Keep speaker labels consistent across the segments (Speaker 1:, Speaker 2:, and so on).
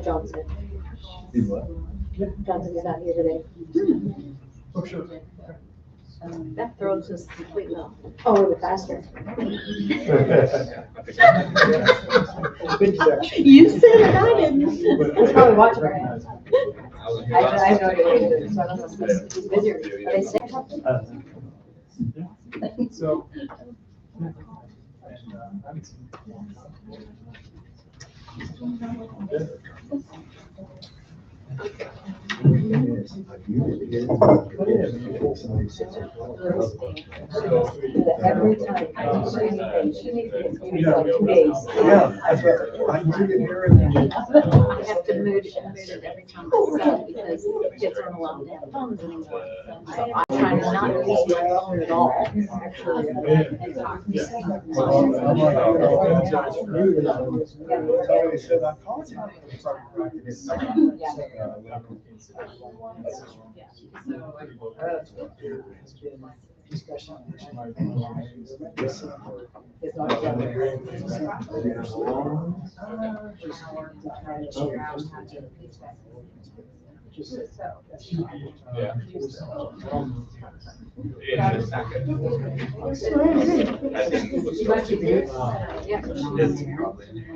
Speaker 1: Johnson. Johnson's not here today.
Speaker 2: Oh, sure.
Speaker 1: That throws us completely off. Oh, we're faster. You said it, I didn't. He's probably watching right now. I have no idea what he's doing, so I don't know if he's busy or, are they saying something?
Speaker 2: So.
Speaker 1: Every time I do anything, she makes it give me like 2 days.
Speaker 2: Yeah, that's right. I didn't hear it.
Speaker 1: I have to move it every time I send because kids aren't allowed to have phones anymore. So I'm trying to not use my phone at all. Actually, and talk to Yeah.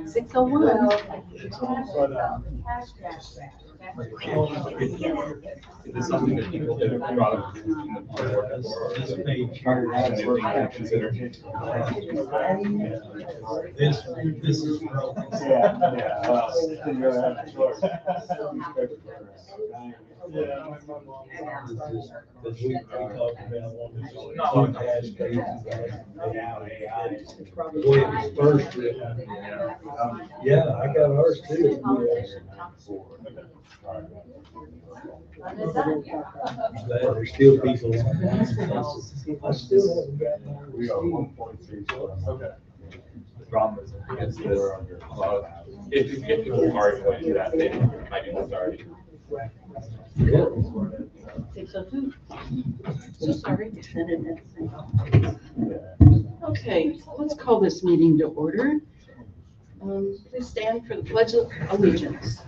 Speaker 1: 601.
Speaker 3: Is this something that people have brought up in the board before, or is it anything to consider?
Speaker 4: This is broken. Because we talked about one the way it was first written. Yeah, I got ours too. There's still people. I still haven't got mine.
Speaker 2: We are 1.3. Okay.
Speaker 3: The problem is, if people are going to do that, they might be starting.
Speaker 1: 602. So sorry. Okay, let's call this meeting to order. Please stand for the Pledge of Allegiance.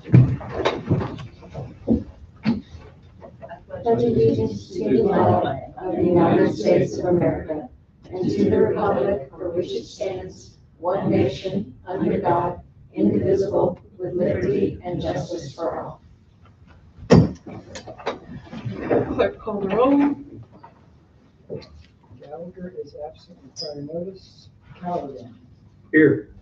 Speaker 5: Pledge allegiance to the flag of the United States of America and to the republic for which it stands, one nation, under God, indivisible, with liberty and justice for all.
Speaker 1: Clerk, call the roll.
Speaker 6: Gallagher is absent in prior notice. Alderman.
Speaker 4: Here.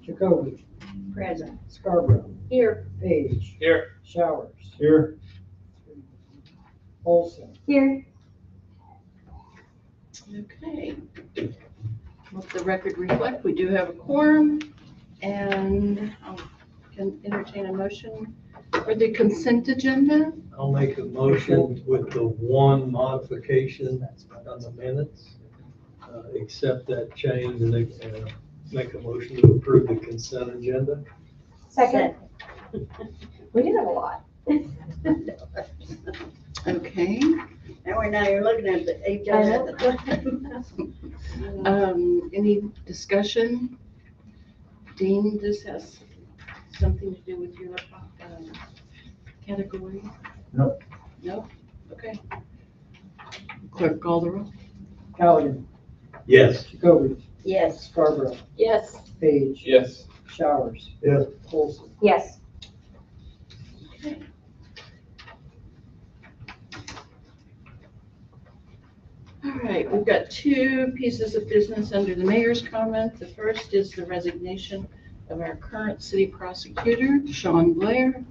Speaker 6: Jacoby.
Speaker 1: Present.
Speaker 6: Scarborough.
Speaker 1: Here.
Speaker 6: Page.
Speaker 3: Here.
Speaker 6: Showers.
Speaker 4: Here.
Speaker 6: Olson.
Speaker 5: Here.
Speaker 1: Okay. Let the record reflect, we do have a quorum, and I can entertain a motion for the consent agenda.
Speaker 4: I'll make a motion with the one modification on the minutes. Accept that change and make a motion to approve the consent agenda.
Speaker 5: Second. We did have a lot.
Speaker 1: Okay.
Speaker 5: Now you're looking at the agenda.
Speaker 1: Any discussion? Dean, this has something to do with your category?
Speaker 6: No.
Speaker 1: No? Okay. Clerk, call the roll.
Speaker 6: Gallagher.
Speaker 4: Yes.
Speaker 6: Jacoby.
Speaker 5: Yes.
Speaker 6: Scarborough.
Speaker 1: Yes.
Speaker 6: Page.
Speaker 3: Yes.
Speaker 6: Showers.
Speaker 4: Yes.
Speaker 6: Olson.
Speaker 5: Yes.
Speaker 1: All right, we've got two pieces of business under the mayor's comment. The first is the resignation of our current city prosecutor, Sean Blair.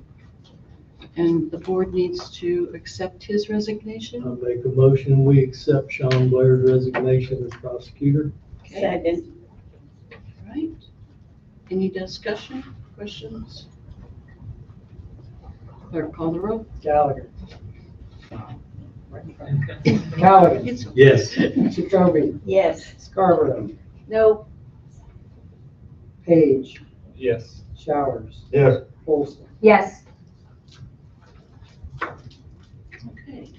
Speaker 1: And the board needs to accept his resignation.
Speaker 4: I'll make a motion, we accept Sean Blair's resignation as prosecutor.
Speaker 1: Okay.
Speaker 5: Second.
Speaker 1: All right. Any discussion, questions? Clerk, call the roll.
Speaker 6: Gallagher. Gallagher.
Speaker 1: It's
Speaker 4: Yes.
Speaker 6: Jacoby.
Speaker 5: Yes.
Speaker 6: Scarborough.
Speaker 1: no.
Speaker 6: Page,
Speaker 3: Yes.
Speaker 6: Showers,
Speaker 2: Yes.
Speaker 6: Olson.
Speaker 5: Yes.
Speaker 1: Okay.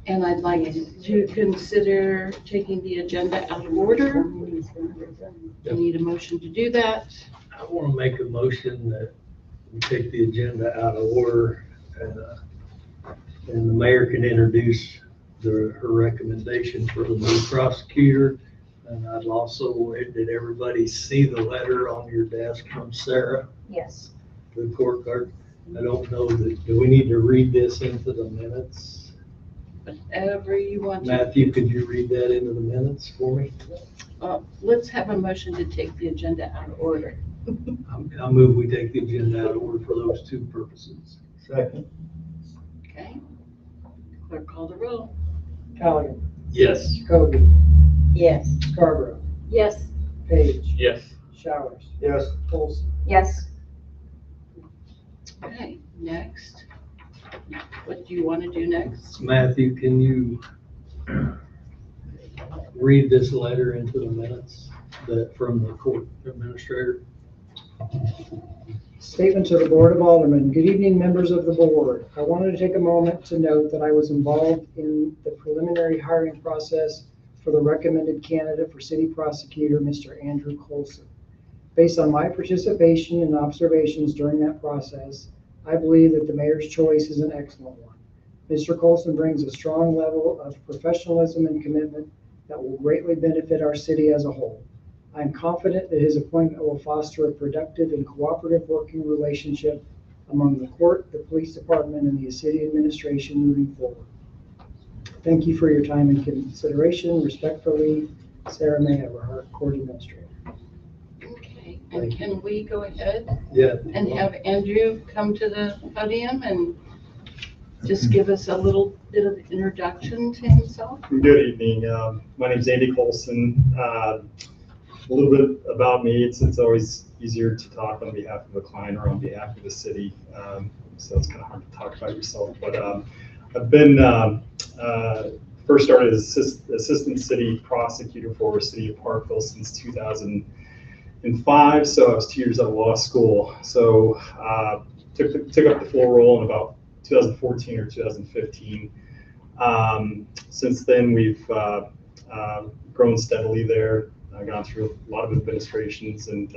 Speaker 1: And I'd like to consider taking the agenda out of order. I need a motion to do that.
Speaker 4: I want to make a motion that we take the agenda out of order, and the mayor can introduce her recommendation for the new prosecutor. And I'd also, did everybody see the letter on your desk from Sarah,
Speaker 5: Yes.
Speaker 4: the court clerk? I don't know do we need to read this into the minutes?
Speaker 1: Whatever you want to.
Speaker 4: Matthew, could you read that into the minutes for me?
Speaker 1: Let's have a motion to take the agenda out of order.
Speaker 4: I move we take the agenda out of order for those two purposes.
Speaker 2: Second.
Speaker 1: Okay. Clerk, call the roll.
Speaker 6: Callaghan,
Speaker 4: Yes.
Speaker 6: Cody,
Speaker 5: Yes.
Speaker 6: Scarborough,
Speaker 5: Yes.
Speaker 6: Page,
Speaker 3: Yes.
Speaker 6: Showers,
Speaker 2: Yes.
Speaker 6: Olson.
Speaker 5: Yes.
Speaker 1: Okay, next. What do you want to do next?
Speaker 4: Matthew, can you read this letter into the minutes from the court administrator?
Speaker 6: Statement to the Board of Aldermen. Good evening, members of the board. I wanted to take a moment to note that I was involved in the preliminary hiring process for the recommended candidate for city prosecutor, Mr. Andrew Colson. Based on my participation and observations during that process, I believe that the mayor's choice is an excellent one. Mr. Colson brings a strong level of professionalism and commitment that will greatly benefit our city as a whole. I am confident that his appointment will foster a productive and cooperative working relationship among the court, the police department, and the city administration moving forward. Thank you for your time and consideration. Respectfully, Sarah May Everhart, Court Administrator.
Speaker 1: Okay, and can we go ahead
Speaker 4: Yeah.
Speaker 1: and have Andrew come to the podium and just give us a little bit of introduction to himself?
Speaker 7: Good evening. My name's Andy Colson. A little bit about me. It's always easier to talk on behalf of a client or on behalf of the city. So it's kind of hard to talk about yourself. But I've been first started as assistant city prosecutor for the city of Parkville since 2005. So I was 2 years out of law school. So took up the full role in about 2014 or 2015. Since then, we've grown steadily there. I've gone through a lot of administrations, and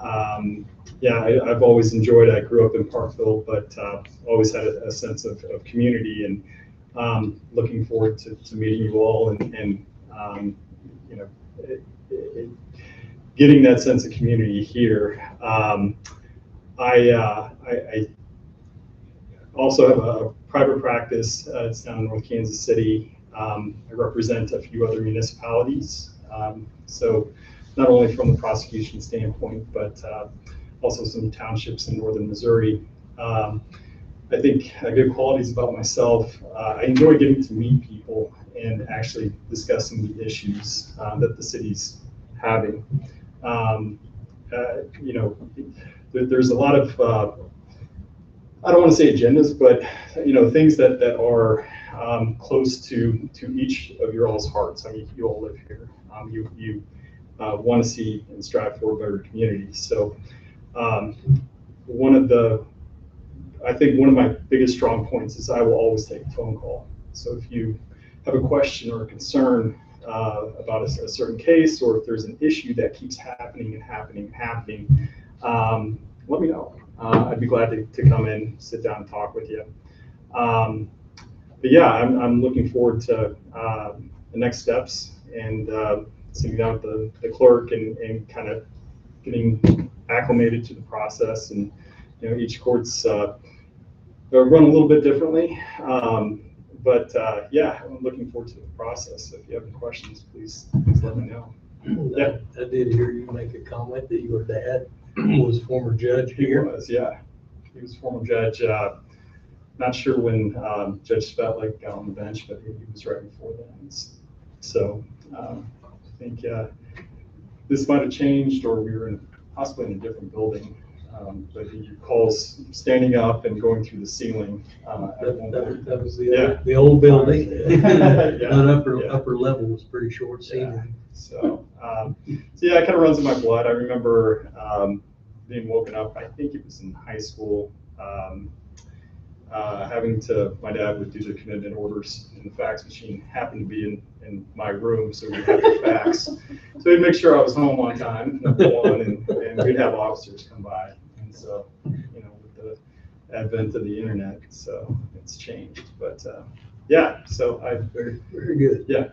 Speaker 7: I've always enjoyed it. I grew up in Parkville, but always had a sense of community, and looking forward to meeting you all and getting that sense of community here. I also have a private practice. It's down in North Kansas City. I represent a few other municipalities. So not only from the prosecution standpoint, but also some townships in northern Missouri. I think good qualities about myself. I enjoy getting to meet people and actually discussing the issues that the city's having. There's a lot of I don't want to say agendas, but things that are close to each of your all's hearts. I mean, you all live here. You want to see and strive for a better community. So I think one of my biggest strong points is I will always take a phone call. So if you have a question or a concern about a certain case, or if there's an issue that keeps happening and happening and happening, let me know. I'd be glad to come in, sit down, and talk with you. But yeah, I'm looking forward to the next steps and sitting down with the clerk and kind of getting acclimated to the process. And each court's run a little bit differently, but yeah, I'm looking forward to the process. So if you have any questions, please let me know. Yeah.
Speaker 4: I did hear you make a comment that your dad was former judge
Speaker 7: He
Speaker 4: here.
Speaker 7: was, yeah. He was former judge. Not sure when Judge Spetlik got on the bench, but he was right before then. So I think this might have changed, or we were possibly in a different building But he calls standing up and going through the ceiling. At one point.
Speaker 4: That was
Speaker 7: Yeah.
Speaker 4: the old building.
Speaker 7: Yeah.
Speaker 4: That
Speaker 7: Yeah.
Speaker 4: upper level was pretty short ceiling.
Speaker 7: So yeah, it kind of runs in my blood. I remember being woken up, I think it was in high school, my dad would do the commitment orders in the fax machine, happened to be in my room, so we'd have the fax. So he'd make sure I was home on time, number one, and we'd have officers come by. And so, with the advent of the internet, so it's changed. But yeah, so
Speaker 4: Very, very good.
Speaker 7: yeah.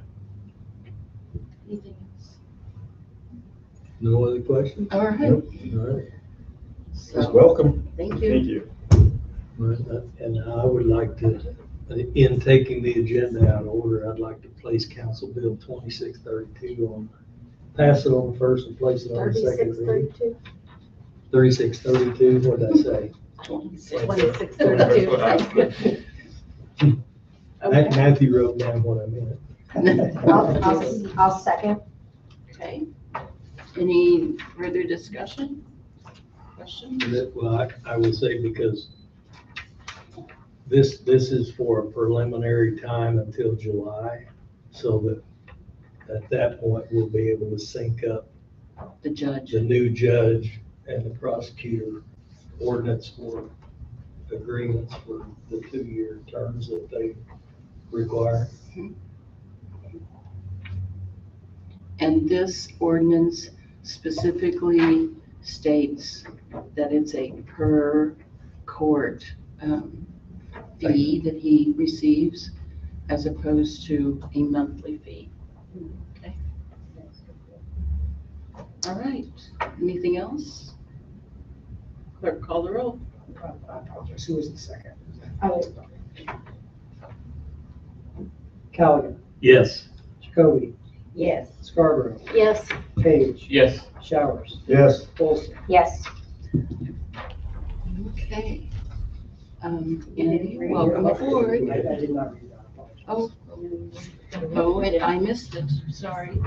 Speaker 1: Anything else?
Speaker 4: No other questions?
Speaker 1: All right.
Speaker 4: All right.
Speaker 1: So,
Speaker 2: welcome.
Speaker 1: thank you.
Speaker 7: Thank you.
Speaker 4: Right, and I would like to, in taking the agenda out of order, I'd like to place Council Bill 2632 on, pass it on first and place it on the second reading. 3632, what did I say?
Speaker 5: 2632.
Speaker 1: Okay.
Speaker 4: Matthew wrote down what I meant.
Speaker 5: I'll second.
Speaker 1: Okay. Any further discussion? Questions?
Speaker 4: Well, I will say because this is for a preliminary time until July, so that at that point, we'll be able to sync up
Speaker 1: The judge.
Speaker 4: the new judge and the prosecutor ordinance for agreements for the 2-year terms that they require.
Speaker 1: And this ordinance specifically states that it's a per court fee that he receives as opposed to a monthly fee. Okay. All right. Anything else? Clerk, call the roll.
Speaker 6: I apologize. Who was the second?
Speaker 5: Oh.
Speaker 6: Callaghan,
Speaker 4: Yes.
Speaker 6: Jacoby,
Speaker 5: Yes.
Speaker 6: Scarborough,
Speaker 5: Yes.
Speaker 6: Page,
Speaker 3: Yes.
Speaker 6: Showers,
Speaker 2: Yes.
Speaker 6: Olson.
Speaker 5: Yes.
Speaker 1: Okay.
Speaker 5: didn't
Speaker 1: Andy,
Speaker 5: read
Speaker 1: welcome
Speaker 5: it.
Speaker 1: aboard.
Speaker 6: I did not read that. I apologize.
Speaker 1: Oh, I missed it. Sorry.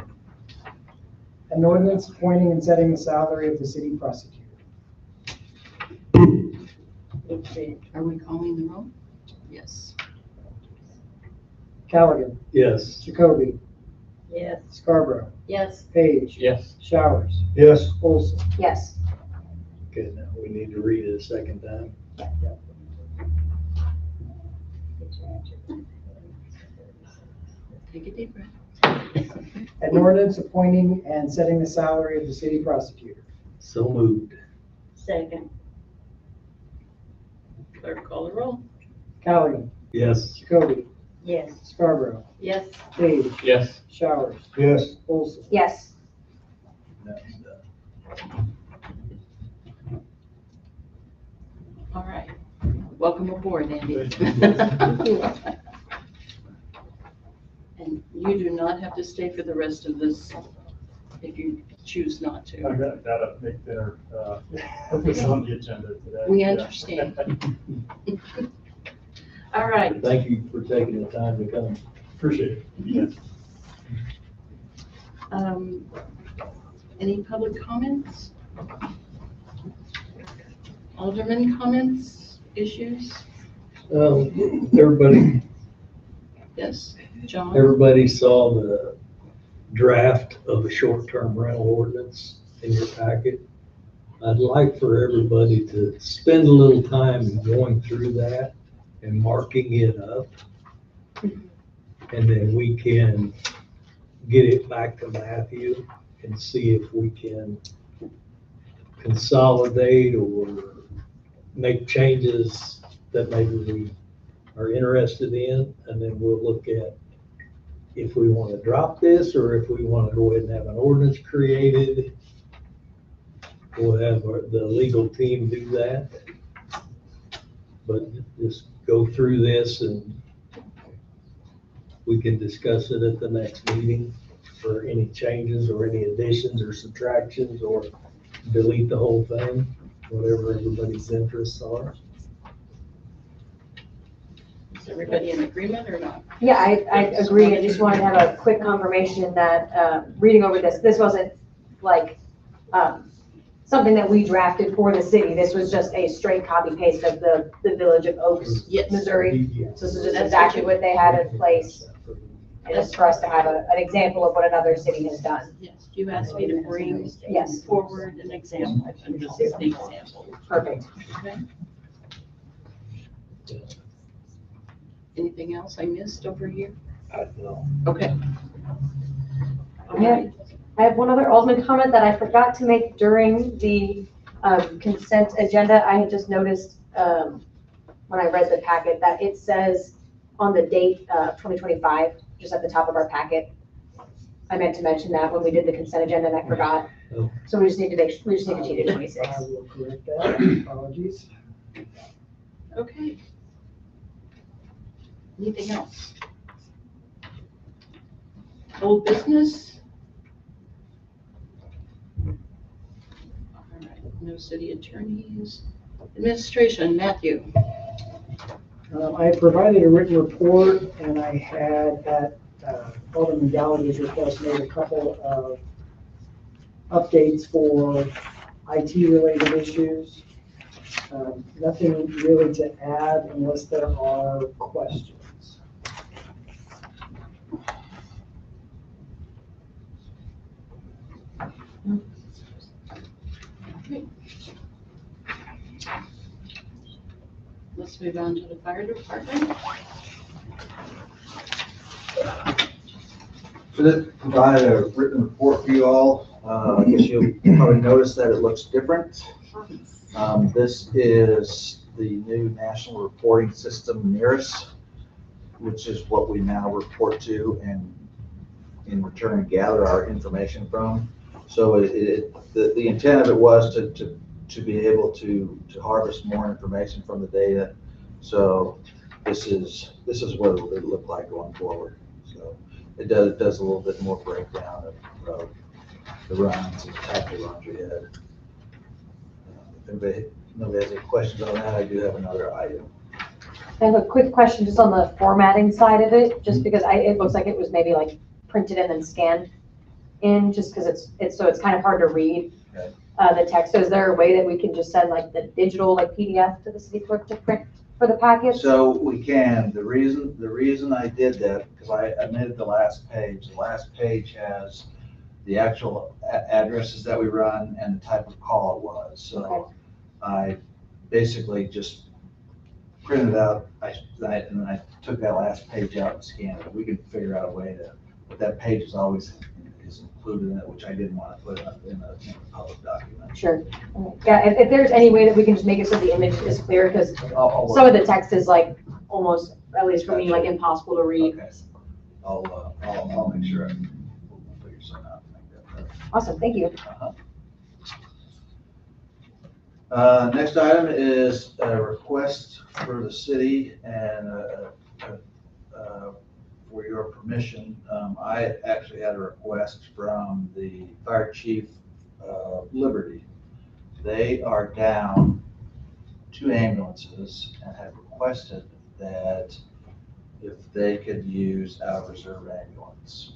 Speaker 6: An ordinance appointing and setting the salary of the city prosecutor.
Speaker 1: Are we calling the roll? Yes.
Speaker 6: Callaghan,
Speaker 4: Yes.
Speaker 6: Jacoby,
Speaker 5: Yes.
Speaker 6: Scarborough,
Speaker 5: Yes.
Speaker 6: Page,
Speaker 3: Yes.
Speaker 6: Showers,
Speaker 2: Yes.
Speaker 6: Olson.
Speaker 5: Yes.
Speaker 4: Okay, now we need to read it a second time.
Speaker 1: Take a deep breath.
Speaker 6: An ordinance appointing and setting the salary of the city prosecutor.
Speaker 4: So moved.
Speaker 5: Second.
Speaker 1: Clerk, call the roll.
Speaker 6: Callaghan,
Speaker 4: Yes.
Speaker 6: Jacoby,
Speaker 5: Yes.
Speaker 6: Scarborough,
Speaker 5: Yes.
Speaker 6: Page,
Speaker 3: Yes.
Speaker 6: Showers,
Speaker 2: Yes.
Speaker 6: Olson.
Speaker 5: Yes.
Speaker 4: That's done.
Speaker 1: All right. Welcome aboard, Andy. And you do not have to stay for the rest of this if you choose not
Speaker 7: I
Speaker 1: to.
Speaker 7: gotta make dinner. It's on the agenda today.
Speaker 1: We
Speaker 7: Yeah.
Speaker 1: understand. All right.
Speaker 4: Thank you for taking the time to come.
Speaker 7: Appreciate it. Yes.
Speaker 1: Any public comments? Alderman comments, issues?
Speaker 4: Everybody
Speaker 1: Yes, John?
Speaker 4: Everybody saw the draft of the short-term rental ordinance in your packet. I'd like for everybody to spend a little time going through that and marking it up. And then we can get it back to Matthew and see if we can consolidate or make changes that maybe we are interested in. And then we'll look at if we want to drop this or if we want to go ahead and have an ordinance created. We'll have the legal team do that. But just go through this and we can discuss it at the next meeting for any changes or any additions or subtractions or delete the whole thing, whatever everybody's interests are.
Speaker 1: Is everybody in agreement or not?
Speaker 5: Yeah, I agree. I just wanted to have a quick confirmation that, reading over this wasn't like,
Speaker 8: something that we drafted for the city. This was just a straight copy paste of the Village of Oaks,
Speaker 1: Yes.
Speaker 8: Missouri. So this is just exactly what they have in place. And it's for us to have an example of what another city has done.
Speaker 1: Yes, you asked me to bring
Speaker 8: Yes.
Speaker 1: forward an example, and this is the example.
Speaker 8: Perfect.
Speaker 1: Okay. Anything else I missed over here? Okay. All
Speaker 8: Yeah.
Speaker 1: right.
Speaker 8: I have one other Alderman comment that I forgot to make during the consent agenda. I had just noticed when I read the packet that it says on the date 2025, just at the top of our packet. I meant to mention that when we did the consent agenda and I forgot.
Speaker 4: Oh.
Speaker 8: So we just need to change it to 26.
Speaker 6: I will correct that. Apologies.
Speaker 1: Okay. Anything else? Old business? All right, no city attorneys. Administration, Matthew.
Speaker 6: I provided a written report, and I had at Alderman Gallagher's request made a couple of updates for IT-related issues. Nothing really to add unless there are questions.
Speaker 1: Let's move on to the fire department.
Speaker 9: So that provided a written report for you all. I guess you'll probably notice that it looks different. This is the new national reporting system, NERIS, which is what we now report to and in return gather our information from. So the intent of it was to be able to harvest more information from the data. So this is what it would look like going forward. So it does a little bit more breakdown of the runs and the type of runs we had. If nobody has any questions on that, I do have another item.
Speaker 8: I have a quick question just on the formatting side of it, just because it looks like it was maybe like printed and then scanned in, just because it's kind of hard to read
Speaker 9: Okay.
Speaker 8: The text. So is there a way that we can just send like the digital like PDF to the city clerk to print for the packets?
Speaker 9: So we can. The reason I did that, because I omitted the last page. The last page has the actual addresses that we run and the type of call it was. So
Speaker 8: Okay.
Speaker 9: I basically just printed out, and then I took that last page out and scanned it. We can figure out a way to, but that page is always included in it, which I didn't want to put in a public document.
Speaker 8: Sure. Yeah, if there's any way that we can just make it so the image is clear, because
Speaker 9: I'll
Speaker 8: some of the text is like almost, at least for me, like impossible to read.
Speaker 9: Okay. I'll make sure we'll figure something out to make that better.
Speaker 8: Awesome, thank you.
Speaker 9: Next item is a request for the city and for your permission. I actually had a request from the fire chief of Liberty. They are down 2 ambulances and have requested that if they could use our reserve ambulance.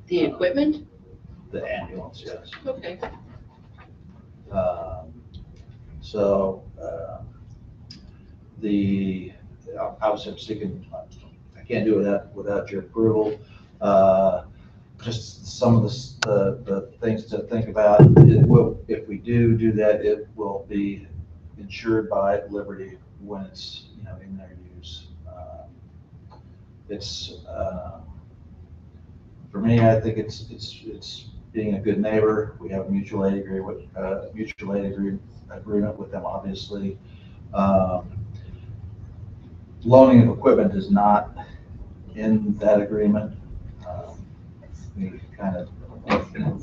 Speaker 1: The equipment?
Speaker 9: The ambulance, yes.
Speaker 1: Okay.
Speaker 9: Obviously I'm seeking, I can't do it without your approval. Just some of the things to think about. If we do that, it will be insured by Liberty when it's, in their use. For me, I think it's being a good neighbor. We have a mutual aid agreement with them, obviously. Loaning of equipment is not in that agreement. We kind of,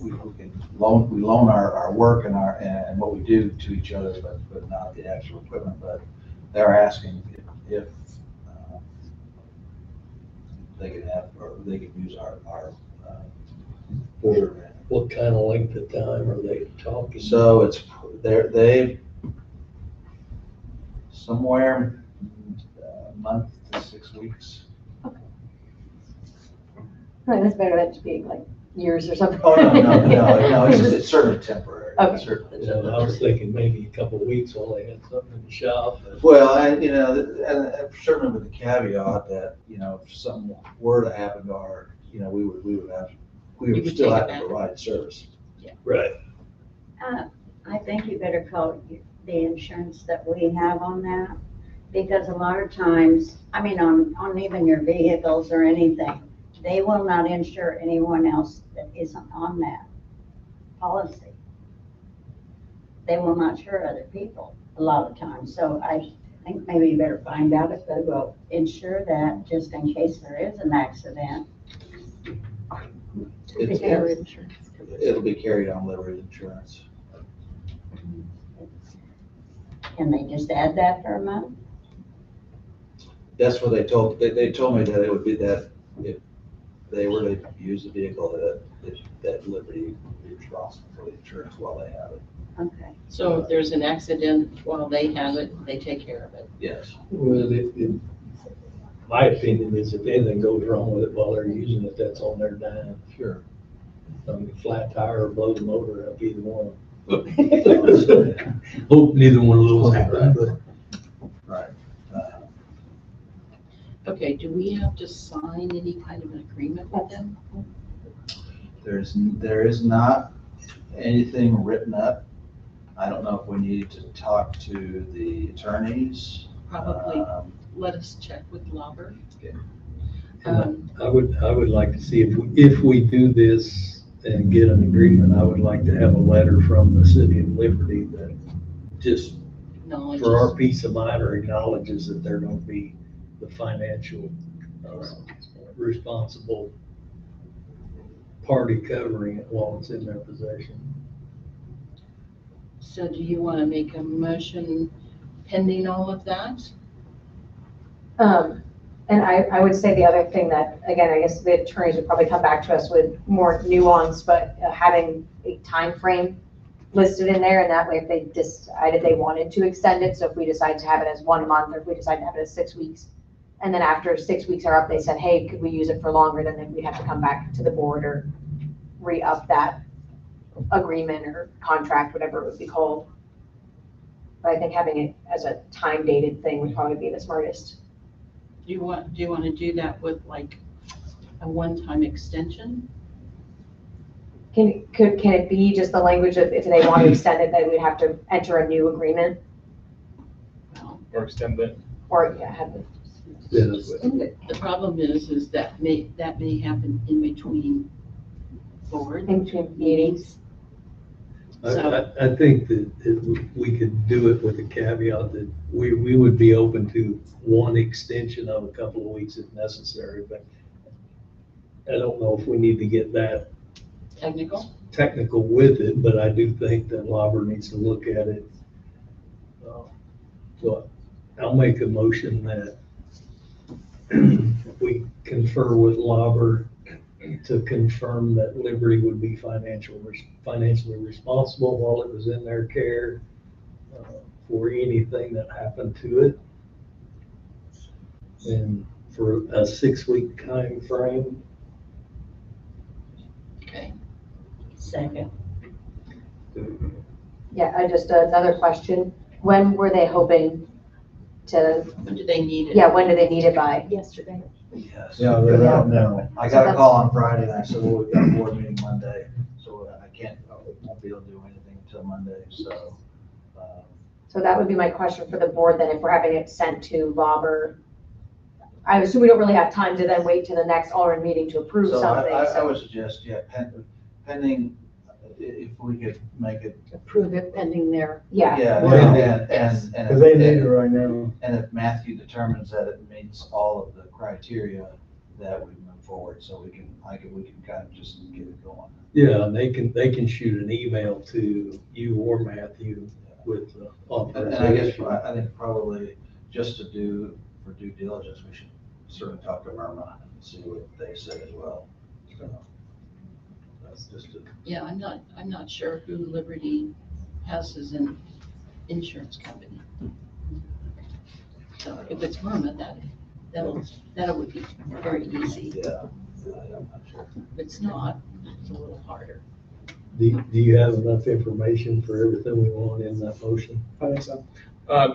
Speaker 9: we loan our work and what we do to each other, but not the actual equipment. But they're asking if they could have, or they could use our
Speaker 4: What kind of length of time are they talking?
Speaker 9: So they somewhere a month to 6 weeks.
Speaker 8: Right, that's better than just being like years or something.
Speaker 9: Oh, no, it's certainly temporary.
Speaker 8: Okay.
Speaker 9: Certainly.
Speaker 4: Yeah, I was thinking maybe a couple of weeks while they had something in the shop.
Speaker 9: Well, and, and certainly with the caveat that, if something were to happen to our, we would still
Speaker 1: take
Speaker 9: have
Speaker 1: it
Speaker 9: to
Speaker 1: back.
Speaker 9: provide service.
Speaker 4: Right.
Speaker 5: I think you better call the insurance that we have on that, because a lot of times, I mean, on even your vehicles or anything, they will not insure anyone else that isn't on that policy. They will not insure other people a lot of times, so I think maybe you better find out if they will insure that, just in case there is an accident.
Speaker 9: It's- It'll be carried on Liberty Insurance.
Speaker 5: Can they just add that for a month?
Speaker 9: That's what they told me that it would be that if they were to use the vehicle, that Liberty would be responsible for the insurance while they have it.
Speaker 5: Okay.
Speaker 1: So if there's an accident while they have it, they take care of it.
Speaker 9: Yes.
Speaker 4: Well, my opinion is if anything goes wrong with it while they're using it, that's on their dime.
Speaker 9: Sure.
Speaker 4: Flat tire or blow the motor up, either one. Hope neither one of those happen, but.
Speaker 9: Right.
Speaker 1: Okay, do we have to sign any kind of an agreement with them?
Speaker 9: There is not anything written up. I don't know if we need to talk to the attorneys.
Speaker 1: Probably let us check with Lauber.
Speaker 9: Okay.
Speaker 4: I would like to see if we do this and get an agreement, I would like to have a letter from the city of Liberty that just
Speaker 1: Knowledge.
Speaker 4: for our peace of mind or acknowledges that they're going to be the financial responsible party covering it while it's in their possession.
Speaker 1: So do you want to make a motion pending all of that?
Speaker 8: And I would say the other thing that, again, I guess the attorneys would probably come back to us with more nuance, but having a time frame listed in there, and that way if they decided they wanted to extend it, so if we decide to have it as 1 month, or if we decide to have it as 6 weeks, and then after 6 weeks are up, they said, hey, could we use it for longer, then we'd have to come back to the board or re-up that agreement or contract, whatever it would be called. But I think having it as a time dated thing would probably be the smartest.
Speaker 1: Do you want to do that with like a one-time extension?
Speaker 8: Can it be just the language of if they want to extend it, then we'd have to enter a new agreement?
Speaker 1: Well,
Speaker 3: Or extend it.
Speaker 8: Or, yeah, have it.
Speaker 1: the problem is that may happen in between board
Speaker 8: In between meetings.
Speaker 4: I think that we could do it with a caveat that we would be open to one extension of a couple of weeks if necessary, but I don't know if we need to get that technical with it, but I do think that Lauber needs to look at it. So I'll make a motion that we confer with Lauber to confirm that Liberty would be financially responsible while it was in their care for anything that happened to it. And for a 6-week time frame.
Speaker 1: Okay.
Speaker 5: Second.
Speaker 8: Yeah, another question. When were they hoping to,
Speaker 1: When do they need it?
Speaker 8: yeah, when do they need it by?
Speaker 5: Yesterday.
Speaker 9: Yes.
Speaker 2: Yeah, they're not now.
Speaker 9: I got a call on Friday and I said, well, we've got a board meeting Monday, so I won't be able to do anything until Monday, so.
Speaker 8: So that would be my question for the board then, if we're having it sent to Lauber. I assume we don't really have time to then wait to the next Alderman meeting to approve
Speaker 9: So
Speaker 8: something,
Speaker 9: I would suggest, yeah, pending, if we could make it.
Speaker 5: Approve it pending their.
Speaker 8: Yeah.
Speaker 9: Yeah, and.
Speaker 2: Because they need it right now.
Speaker 9: And if Matthew determines that it meets all of the criteria, that we move forward, so we can kind of just get it going.
Speaker 4: Yeah, and they can shoot an email to you or Matthew with the
Speaker 9: And I guess,
Speaker 4: authorization.
Speaker 9: I think probably just for due diligence, we should certainly talk to Myrna and see what they say as well. So that's just a.
Speaker 1: Yeah, I'm not sure who Liberty has as an insurance company. So if it's Myrna, that would be very easy.
Speaker 9: Yeah, I'm not sure.
Speaker 1: If it's not, it's a little harder.
Speaker 4: Do you have enough information for everything we want in that motion?
Speaker 6: I think so.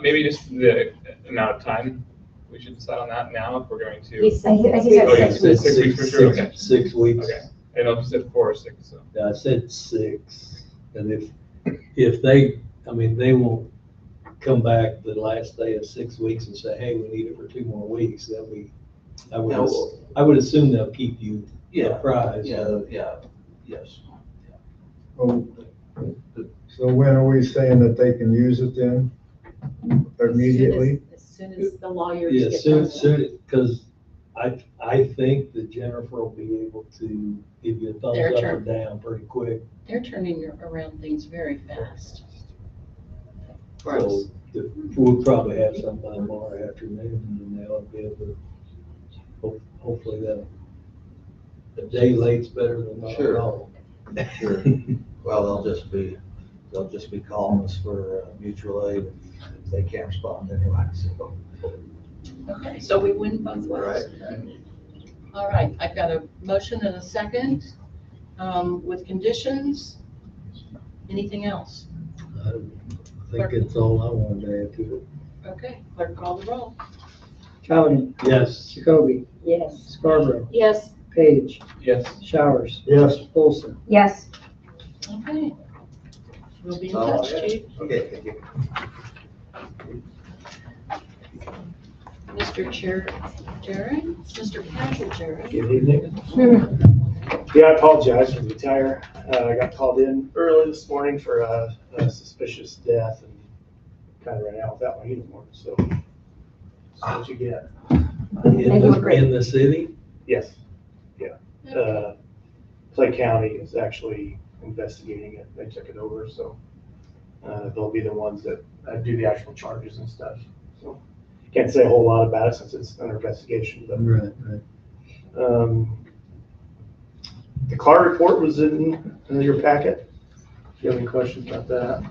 Speaker 3: Maybe just the amount of time, we should decide on that now if we're going to.
Speaker 8: He said
Speaker 3: Oh, yeah,
Speaker 8: 6 weeks.
Speaker 3: 6 weeks for sure, okay.
Speaker 4: 6 weeks.
Speaker 3: Okay, and I'll just said 4 or 6, so.
Speaker 4: Yeah, I said 6, and if they, I mean, they won't come back the last day of 6 weeks and say, hey, we need it for 2 more weeks, I would assume they'll keep you apprised.
Speaker 9: Yes.
Speaker 2: Oh, so when are we saying that they can use it then? Immediately?
Speaker 1: As soon as the lawyers
Speaker 4: Yeah,
Speaker 1: get
Speaker 4: soon, because I think that Jennifer will be able to give you a thumbs
Speaker 1: Their
Speaker 4: up
Speaker 1: turn.
Speaker 4: or down pretty quick.
Speaker 1: They're turning around things very fast. For us.
Speaker 4: So we'll probably have some by tomorrow afternoon, and then they'll be able to, hopefully a day late's better than not at
Speaker 9: Sure.
Speaker 4: all.
Speaker 9: Sure. Well, they'll just be calling us for mutual aid if they can't respond anyway, so.
Speaker 1: Okay, so we win both ways. All right, I've got a motion and a second, with conditions. Anything else?
Speaker 4: I think it's all I wanted to add to
Speaker 1: Okay, clerk call the roll.
Speaker 6: Callaghan,
Speaker 4: it. Yes.
Speaker 6: Jacoby,
Speaker 5: Yes.
Speaker 6: Scarborough,
Speaker 1: Yes.
Speaker 6: Page,
Speaker 3: Yes.
Speaker 6: Showers,
Speaker 2: Yes.
Speaker 6: Olson.
Speaker 8: Yes.
Speaker 1: Okay. We'll be in
Speaker 9: That's all I
Speaker 1: touch,
Speaker 9: had.
Speaker 1: Chief.
Speaker 9: Okay, thank you.
Speaker 1: Mr. Chair, Jerry, Mr. Casual Jerry.
Speaker 4: Good evening.
Speaker 10: Yeah, I apologize for the tire. I got called in early this morning for a suspicious death and kind of ran out without my uniform, so that's what you get.
Speaker 4: In the city?
Speaker 10: Yes, yeah. Clay County is actually investigating it. They took it over, so they'll be the ones that do the actual charges and stuff. So can't say a whole lot about it since it's under investigation, but
Speaker 4: Right.
Speaker 10: the car report was in your packet. If you have any questions about that.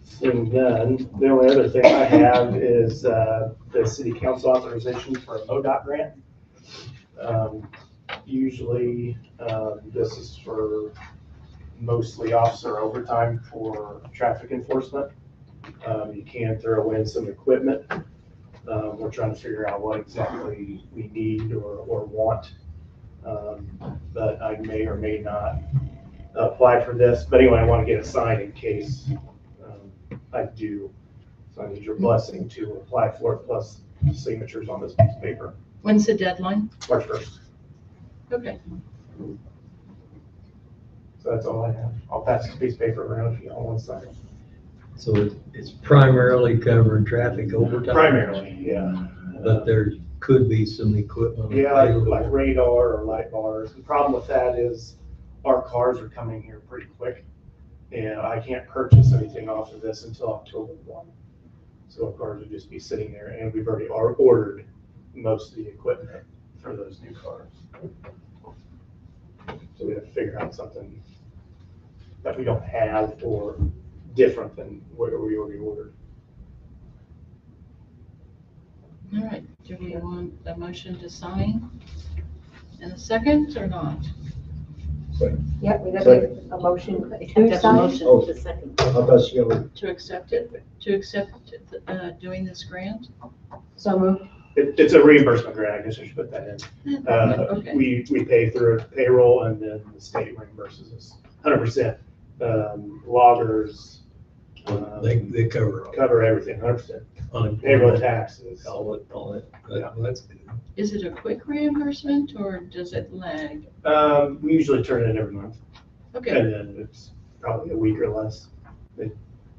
Speaker 10: Seeing none, the only other thing I have is the city council authorization for a MoDOT grant. Usually, this is for mostly officer overtime for traffic enforcement. You can throw in some equipment. We're trying to figure out what exactly we need or want. But I may or may not apply for this. But anyway, I want to get a sign in case I do. So I need your blessing to apply for it, plus signatures on this piece of paper,
Speaker 1: When's the deadline?
Speaker 10: March 1st.
Speaker 1: Okay.
Speaker 10: So that's all I have. I'll pass this piece of paper around if you all want to sign it.
Speaker 4: So it's primarily covering traffic overtime?
Speaker 10: Primarily, yeah.
Speaker 4: But there could be some equipment
Speaker 10: Yeah,
Speaker 4: available.
Speaker 10: like radar or light bars. The problem with that is our cars are coming here pretty quick, and I can't purchase anything off of this until October 1. So our cars would just be sitting there, and we've already ordered most of the equipment for those new cars. So we have to figure out something that we don't have or different than what we already ordered.
Speaker 1: All right, do we want a motion to sign in a second or not?
Speaker 8: Yep, we got a motion to sign.
Speaker 2: Oh,
Speaker 1: to second.
Speaker 2: I thought you were,
Speaker 1: To accept it, doing this grant?
Speaker 8: So moved.
Speaker 10: It's a reimbursement grant, I guess I should put that in.
Speaker 1: Okay.
Speaker 10: We pay through payroll, and then the state reimburses us 100%. Loggers,
Speaker 4: They cover
Speaker 10: cover everything, 100%. Payroll,
Speaker 4: unemployment,
Speaker 10: taxes.
Speaker 4: all it. That's good.
Speaker 1: Is it a quick reimbursement or does it lag?
Speaker 10: We usually turn it in every month,
Speaker 1: Okay,
Speaker 10: and then it's probably a week or less. They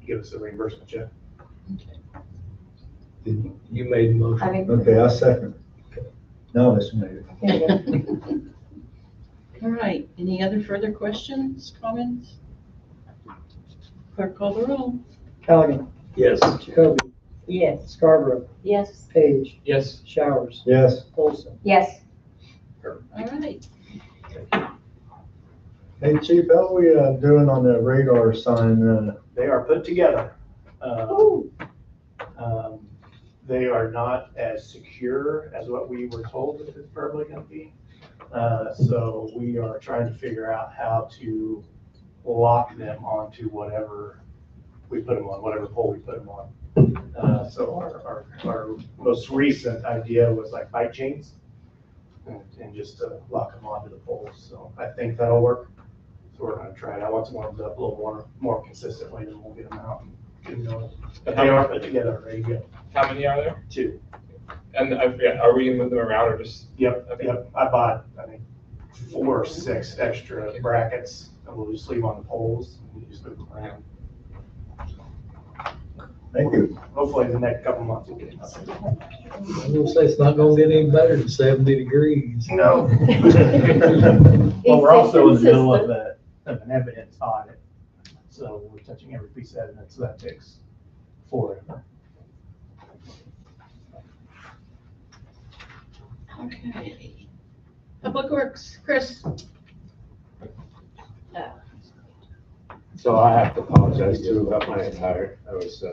Speaker 10: give us a reimbursement check.
Speaker 1: okay.
Speaker 4: You made the motion.
Speaker 8: I think.
Speaker 2: okay, I second. Now let's move.
Speaker 8: There you go.
Speaker 1: All right, any other further questions, comments? Clerk call the roll.
Speaker 6: Callaghan,
Speaker 4: Yes.
Speaker 6: Jacoby,
Speaker 5: Yes.
Speaker 6: Scarborough,
Speaker 5: Yes.
Speaker 6: Page,
Speaker 3: Yes.
Speaker 6: Showers,
Speaker 2: Yes.
Speaker 6: Olson.
Speaker 8: Yes.
Speaker 1: All right,
Speaker 2: Hey, Chief, how are we doing on that radar sign?
Speaker 10: They are put together. They are not as secure as what we were told that it's probably going to be. So we are trying to figure out how to lock them onto whatever we put them on, whatever pole we put them on. So our most recent idea was like bike chains and just to lock them onto the poles. So I think that'll work. So we're gonna try it out. Once it warms up a little more consistently, then we'll get them out and get them going. But they are put together, ready to go.
Speaker 3: How many are there?
Speaker 10: 2.
Speaker 3: And I forget, are we gonna move them around or just?
Speaker 10: Yep,
Speaker 3: Okay.
Speaker 10: yep. I bought, I think, 4 or 6 extra brackets and we'll just leave on the poles and you just move them around.
Speaker 2: Thank you.
Speaker 10: Hopefully in the next couple months we'll get it up.
Speaker 4: I'm gonna say it's not gonna get any better than 70 degrees.
Speaker 10: No. Well, we're also in the middle of an evidence audit. So we're touching every piece of evidence, so that takes forever.
Speaker 1: Okay. Public Works, Chris.
Speaker 11: So I have to apologize too about my attire. I was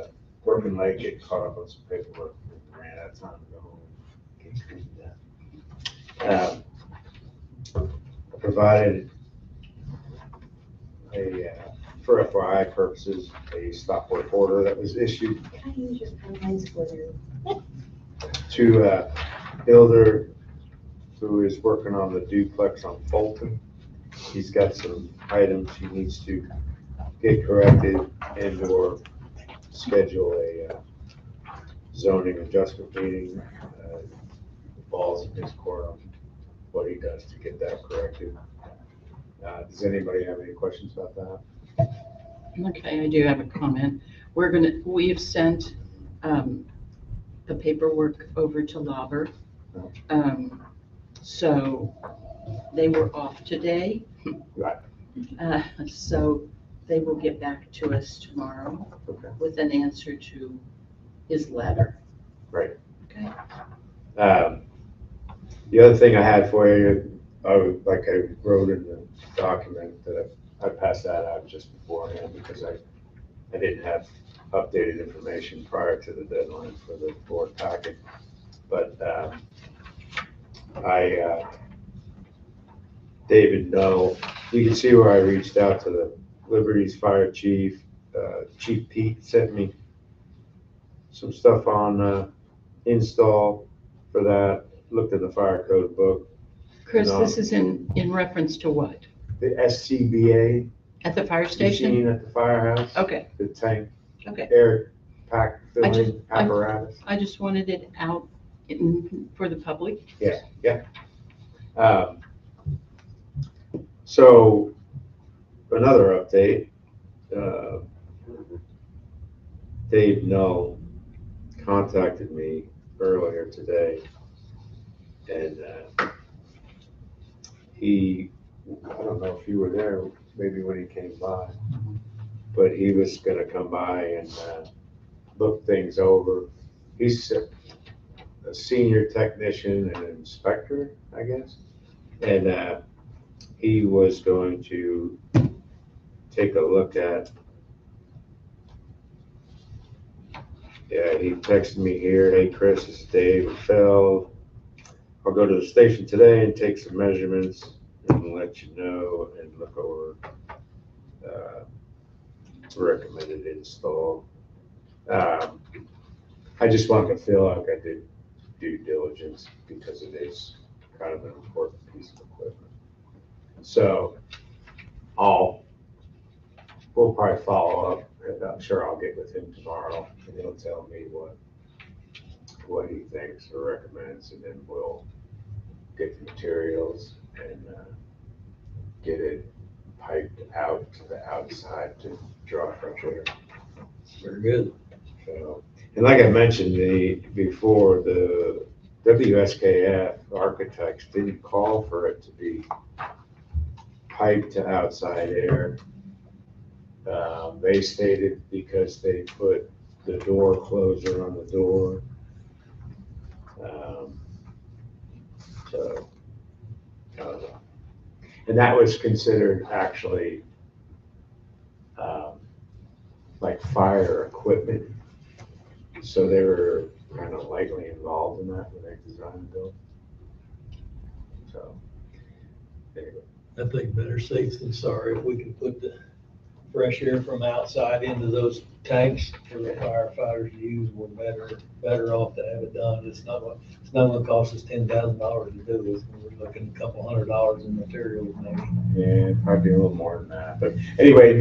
Speaker 11: working late, getting caught up on some paperwork, and ran out of time to go home and get cleaned up. I provided for FYI purposes, a stop work order that was issued
Speaker 8: Can I use your pen splitter?
Speaker 11: to a builder who is working on the duplex on Fulton. He's got some items he needs to get corrected and or schedule a zoning adjustment meeting. The ball's in his court on what he does to get that corrected. Does anybody have any questions about that?
Speaker 1: Okay, I do have a comment. We have sent the paperwork over to Lauber. So they were off today.
Speaker 11: Right.
Speaker 1: So they will get back to us tomorrow
Speaker 11: Okay.
Speaker 1: with an answer to his letter.
Speaker 11: Great.
Speaker 1: Okay.
Speaker 11: The other thing I had for you, like I wrote in the document that I passed that out just beforehand because I didn't have updated information prior to the deadline for the board packet. But David Null, you can see where I reached out to the Liberty's Fire Chief. Chief Pete sent me some stuff on install for that. Looked at the fire code book.
Speaker 1: Chris, this is in reference to what?
Speaker 11: The SCBA
Speaker 1: At the fire station?
Speaker 11: machine at the firehouse.
Speaker 1: Okay,
Speaker 11: The tank,
Speaker 1: okay.
Speaker 11: air pack
Speaker 1: I just-
Speaker 11: filling apparatus.
Speaker 1: I just wanted it out for the public.
Speaker 11: Yeah. So another update, Dave Null contacted me earlier today and I don't know if you were there, maybe when he came by, but he was gonna come by and look things over. He's a senior technician and inspector, I guess. And he was going to take a look at, yeah, he texted me here, hey Chris, this is Dave Feld. I'll go to the station today and take some measurements and let you know and look over recommended install. I just wanted to feel like I did due diligence because it is kind of an important piece of equipment. So we'll probably follow up. I'm sure I'll get with him tomorrow and he'll tell me what he thinks or recommends, and then we'll get the materials and get it piped out to the outside to draw fresh air.
Speaker 4: Very good.
Speaker 11: So, and like I mentioned before, the WSKF architects didn't call for it to be piped to outside air. They stated because they put the door closer on the door. So, I don't know. And that was considered actually like fire equipment. So they were kind of lightly involved in that when they designed the building. So
Speaker 4: I think better safe than sorry. If we can put the fresh air from outside into those tanks for the firefighters to use, we're better off to have it done. It's not gonna cost us $10,000 to do it. We're looking a couple $100 in materials maybe.
Speaker 11: Yeah, probably a little more than that, but anyway,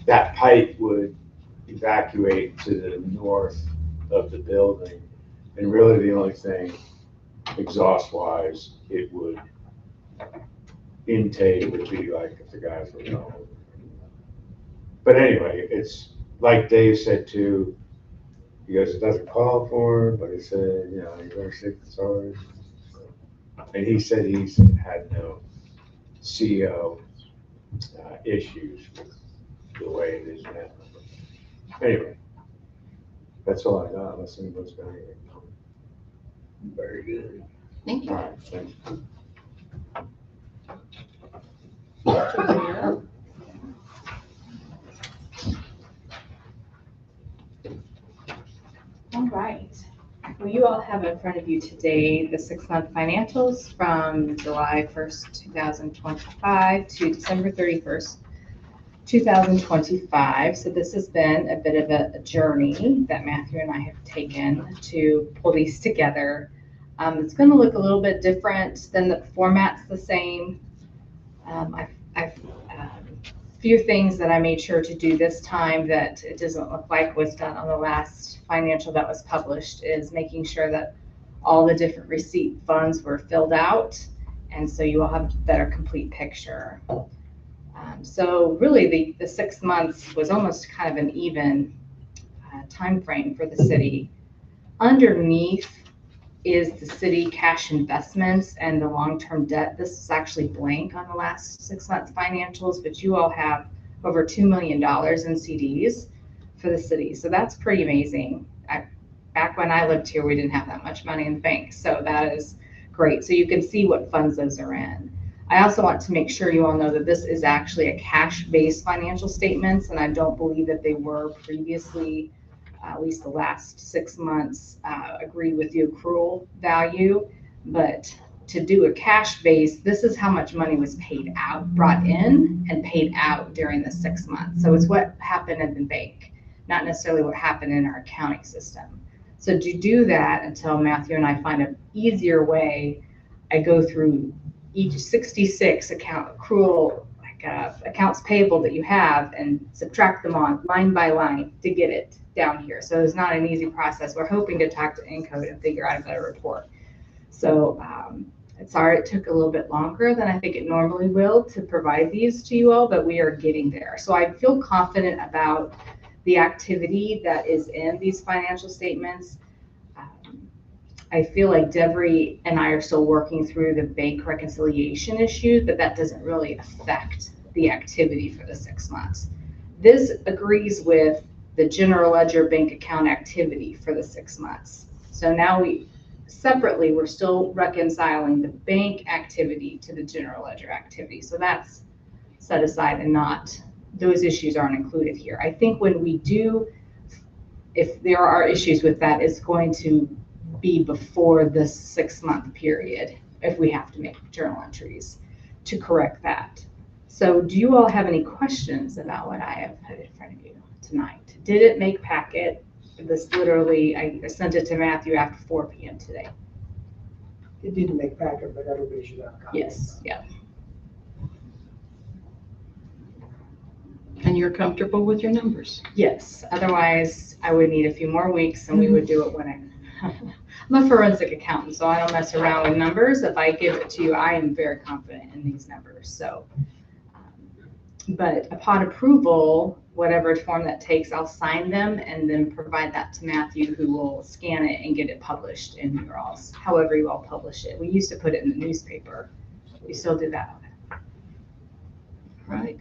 Speaker 11: that pipe would evacuate to the north of the building. And really the only thing exhaust wise, it would intake would be like if the guys were going. But anyway, it's like Dave said too, he goes, it doesn't call for it, but he said, you know, you better safe than sorry. And he said he's had no CO issues with the way it is now. Anyway, that's all I got, unless anyone's got anything.
Speaker 4: Very good.
Speaker 1: Thank
Speaker 11: All
Speaker 1: you.
Speaker 11: right, thanks.
Speaker 12: All right. Well, you all have in front of you today the 6-month financials from July 1st, 2025 to December 31st, 2025. So this has been a bit of a journey that Matthew and I have taken to pull these together. It's going to look a little bit different than the format's the same. I've few things that I made sure to do this time that it doesn't look like was done on the last financial that was published is making sure that all the different receipt funds were filled out. And so you will have a better complete picture. So really the 6 months was almost kind of an even time frame for the city. Underneath is the city cash investments and the long-term debt. This is actually blank on the last 6 months financials, but you all have over $2 million in CDs for the city. So that's pretty amazing. Back when I lived here, we didn't have that much money in the bank. So that is great. So you can see what funds those are in. I also want to make sure you all know that this is actually a cash-based financial statements, and I don't believe that they were previously, at least the last 6 months, agreed with the accrual value. But to do a cash base, this is how much money was paid out, brought in and paid out during the 6 months. So it's what happened in the bank, not necessarily what happened in our accounting system. So to do that, until Matthew and I find an easier way, I go through each 66 account accrual, accounts payable that you have and subtract them on line by line to get it down here. So it's not an easy process. We're hoping to talk to Encode and figure out a better report. So sorry it took a little bit longer than I think it normally will to provide these to you all, but we are getting there. So I feel confident about the activity that is in these financial statements. I feel like Deborah and I are still working through the bank reconciliation issue, but that doesn't really affect the activity for the 6 months. This agrees with the general ledger bank account activity for the 6 months. So now we're still reconciling the bank activity to the general ledger activity. So that's set aside and those issues aren't included here. I think when we do, if there are issues with that, it's going to be before this 6 month period if we have to make journal entries to correct that. So do you all have any questions about what I have put in front of you tonight? Did it make packet? This literally, I sent it to Matthew after 4 p.m. today.
Speaker 6: It didn't make packet, but everybody should have a copy.
Speaker 12: Yes, yeah.
Speaker 1: And you're comfortable with your numbers?
Speaker 12: Yes, otherwise I would need a few more weeks and we would do it when I'm a forensic accountant, so I don't mess around with numbers. If I give it to you, I am very confident in these numbers. So, but upon approval, whatever form that takes, I'll sign them and then provide that to Matthew, who will scan it and get it published in your all's, however you all publish it. We used to put it in the newspaper. We still do that.
Speaker 1: Right.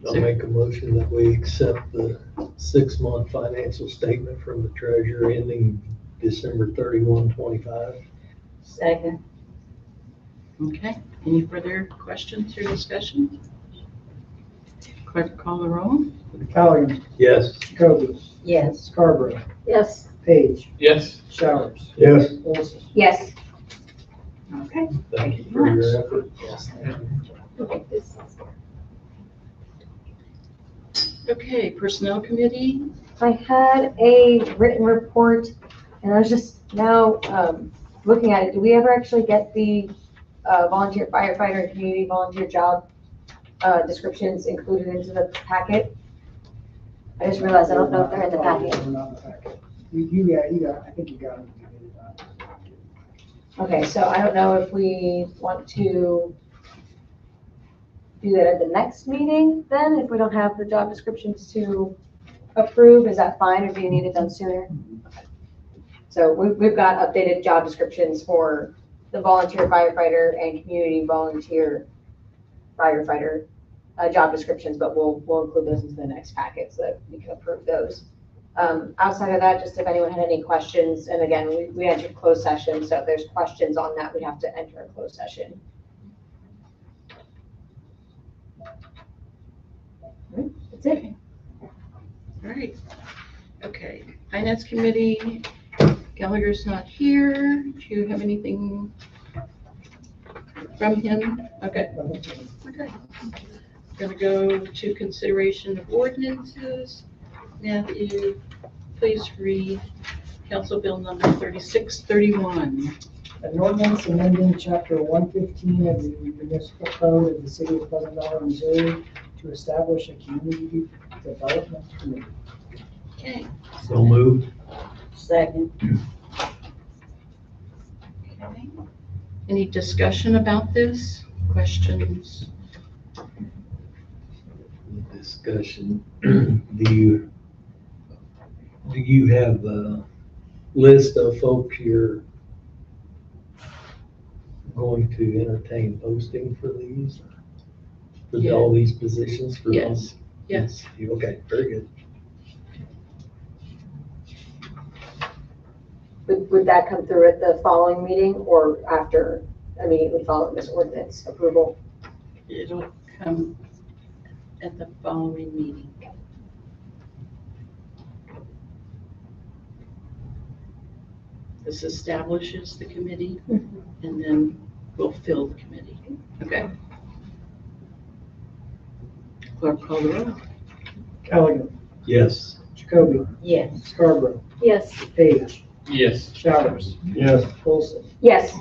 Speaker 4: I'll make a motion that we accept the 6 month financial statement from the treasurer ending December 31, 25.
Speaker 8: Second.
Speaker 1: Okay. Any further questions or discussion? Clerk, call the roll.
Speaker 6: Collier,
Speaker 4: Yes.
Speaker 6: Jacoby,
Speaker 8: Yes.
Speaker 6: Scarborough,
Speaker 8: Yes.
Speaker 6: Page,
Speaker 3: Yes.
Speaker 6: Showers,
Speaker 2: Yes.
Speaker 6: Olson.
Speaker 8: Yes.
Speaker 1: Okay.
Speaker 4: Thank you for your effort. Yes.
Speaker 1: Okay, Personnel Committee.
Speaker 8: I had a written report, and I was just now looking at it. Do we ever actually get the volunteer firefighter and community volunteer job descriptions included into the packet? I just realized I don't know if they're in the packet.
Speaker 6: They're not in the packet. You got, I think you got them.
Speaker 8: Okay, so I don't know if we want to do that at the next meeting then, if we don't have the job descriptions to approve, is that fine, or do you need it done sooner? Okay. So we've got updated job descriptions for the volunteer firefighter and community volunteer firefighter job descriptions, but we'll include those into the next packet so that we can approve those. Outside of that, just if anyone had any questions, and again, we entered closed session, so if there's questions on that, we'd have to enter a closed session. That's it.
Speaker 1: All right. Okay, Finance Committee, Gallagher's not here. Do you have anything from him? Okay. Okay. We're gonna go to consideration of ordinances. Matthew, please read Council Bill number 3631.
Speaker 6: An ordinance amending chapter 115 of the municipal code of the city of Pleasant Valley, Missouri to establish a community development committee.
Speaker 1: Okay.
Speaker 4: So moved.
Speaker 5: Second.
Speaker 1: Okay. Any discussion about this? Questions?
Speaker 4: Discussion. Do you have a list of folks you're going to entertain posting for these? For
Speaker 1: Yeah.
Speaker 4: all these positions for
Speaker 1: Yes.
Speaker 4: those?
Speaker 1: Yes.
Speaker 4: Okay, very good.
Speaker 8: Would that come through at the following meeting or after, immediately following this ordinance approval?
Speaker 1: It'll come at the following meeting. This establishes the committee, and then we'll fill the committee. Okay. Clerk call the roll.
Speaker 6: Callaghan,
Speaker 4: Yes.
Speaker 6: Jacoby,
Speaker 5: Yes.
Speaker 6: Scarborough,
Speaker 8: Yes.
Speaker 6: Page,
Speaker 3: Yes.
Speaker 6: Showers,
Speaker 2: Yes.
Speaker 6: Olson.
Speaker 8: Yes.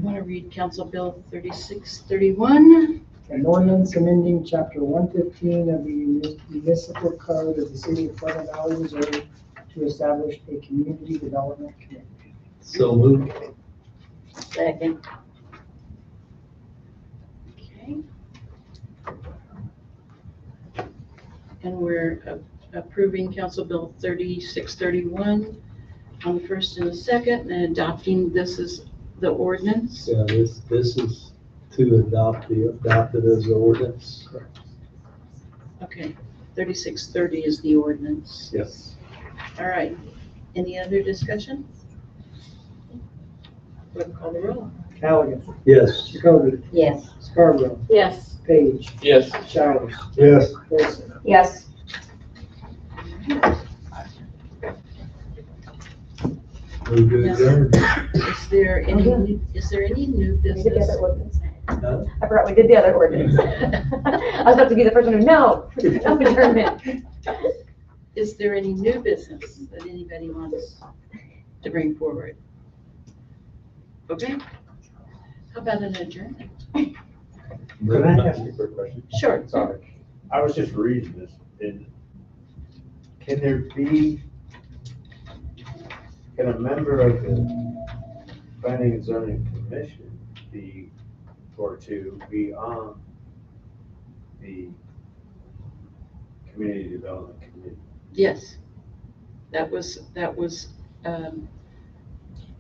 Speaker 1: Want to read Council Bill 3631?
Speaker 6: An ordinance amending chapter 115 of the municipal code of the city of Pleasant Valley, Missouri to establish a community development committee.
Speaker 4: So moved.
Speaker 5: Second.
Speaker 1: Okay. And we're approving Council Bill 3631 on the first and the second, and adopting this as the ordinance.
Speaker 4: Yeah, this is to adopt it as ordinance.
Speaker 1: Okay, 3630 is the ordinance.
Speaker 4: Yes.
Speaker 1: All right. Any other discussion? Clerk call the roll.
Speaker 6: Callaghan,
Speaker 4: Yes.
Speaker 6: Jacoby,
Speaker 5: Yes.
Speaker 6: Scarborough,
Speaker 5: Yes.
Speaker 6: Page,
Speaker 3: Yes.
Speaker 6: Showers,
Speaker 2: Yes.
Speaker 6: Olson.
Speaker 8: Yes.
Speaker 4: Move to adjourn.
Speaker 1: Is there any new
Speaker 8: We did the
Speaker 1: business?
Speaker 8: other ordinance.
Speaker 4: Huh?
Speaker 8: I forgot we did the other ordinance. I was about to be the first one to, no adjournment.
Speaker 1: Is there any new business that anybody wants to bring forward? Okay. How about an adjournment?
Speaker 11: Could I ask you a quick question?
Speaker 1: Sure.
Speaker 11: Sorry. I was just reading this, and can a member of the Planning and Zoning Commission be on the Community Development Committee?
Speaker 1: Yes. That was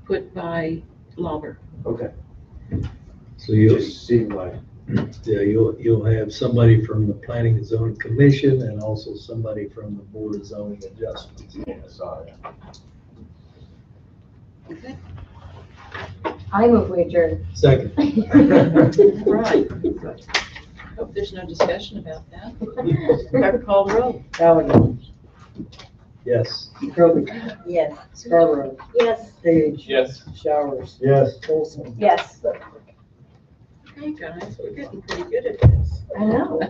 Speaker 1: put by Lauber.
Speaker 11: Okay.
Speaker 4: So
Speaker 11: It
Speaker 4: you'll,
Speaker 11: just seemed like,
Speaker 4: yeah, you'll have somebody from the Planning and Zoning Commission and also somebody from the Board of Zoning Adjustments.
Speaker 11: yeah, I saw that.
Speaker 1: Okay.
Speaker 8: I move we adjourn.
Speaker 4: Second.
Speaker 1: Right. Hope there's no discussion about that. Clerk call the roll.
Speaker 6: Callaghan, Yes. Kirby?
Speaker 5: Yes.
Speaker 6: Scarborough?
Speaker 5: Yes.
Speaker 6: Page?
Speaker 3: Yes.
Speaker 6: Showers?
Speaker 2: Yes.
Speaker 6: Olson?
Speaker 8: Yes.
Speaker 1: Okay, guys, we're getting pretty good at this.
Speaker 5: I know.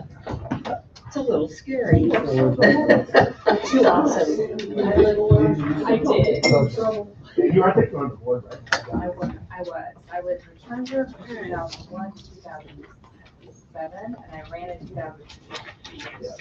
Speaker 1: It's a little scary.
Speaker 8: Too awesome.
Speaker 5: I did.
Speaker 10: You are thinking on the board, right?
Speaker 12: I was return here from 2001 to 2007, and I ran in 2006.